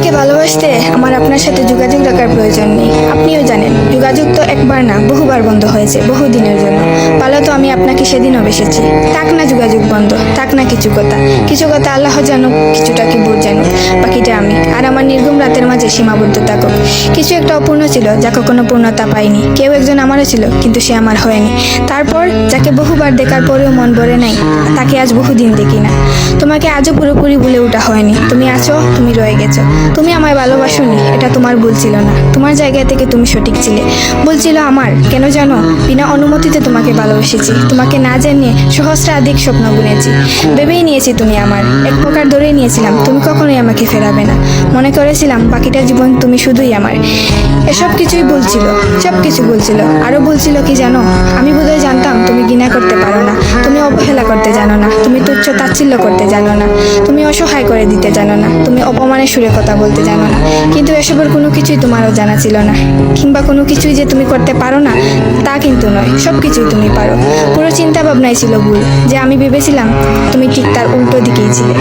আমাকে ভালোবাসতে আমার আপনার সাথে যোগাযোগ রাখার প্রয়োজন নেই। আপনিও জানেন যোগাযোগ তো একবার না বহুবার বন্ধ হয়েছে, বহুদিনের জন্য। ভালো তো আমি আপনাকে সেদিনও বেসেছি। থাক না যোগাযোগ বন্ধ, থাক না কিছু কথা। কিছু কথা আল্লাহ জানুক, কিছুটা কি বুঝ জানুক, বাকিটা আমি। আর আমার নির্ঘুম রাতের মাঝে সীমাবদ্ধ থাকুক। কিছু একটা অপূর্ণ ছিল যা কখনো পূর্ণতা পায়নি। কেউ একজন আমারও ছিল, কিন্তু সে আমার হয়নি। তারপর যাকে বহুবার দেখার পরেও মন ভরে নাই, তাকে আজ বহুদিন দেখি না। তোমাকে আজও পুরোপুরি ভুলে ওঠা হয়নি। তুমি আছো, তুমি রয়ে গেছো। তুমি আমায় ভালোবাসোনি, এটা তোমার ভুল ছিল না। তোমার জায়গা থেকে তুমি সঠিক ছিলে। ভুল ছিল আমার। কেন জানো? বিনা অনুমতিতে তোমাকে ভালোবেসেছি। তোমাকে না জানিয়ে সহস্রাধিক স্বপ্ন বুনেছি। ভেবেই নিয়েছি তুমি আমার। এক প্রকার ধরেই নিয়েছিলাম তুমি কখনোই আমাকে ফেরাবে না। মনে করেছিলাম বাকিটা জীবন তুমি শুধুই আমার। এসব কিছুই ভুল ছিল, সব কিছু ভুল ছিল। আরো ভুল ছিল কি জানো? আমি বোধহয় জানতাম তুমি ঘৃণা করতে পারো না, তুমি অবহেলা করতে জানো না, তুমি তুচ্ছ তাচ্ছিল্য করতে জানো না, তুমি অসহায় করে দিতে জানো না, তুমি অপমানের সুরে কথা বলতে জানো না। কিন্তু এসবের কোনো কিছুই তোমারও জানা ছিল না। কিংবা কোনো কিছুই যে তুমি করতে পারো না তা কিন্তু নয়, সব কিছুই তুমি পারো। পুরো চিন্তা ভাবনাই ছিল ভুল। যে আমি ভেবেছিলাম তুমি ঠিক তার উল্টো দিকেই ছিলে।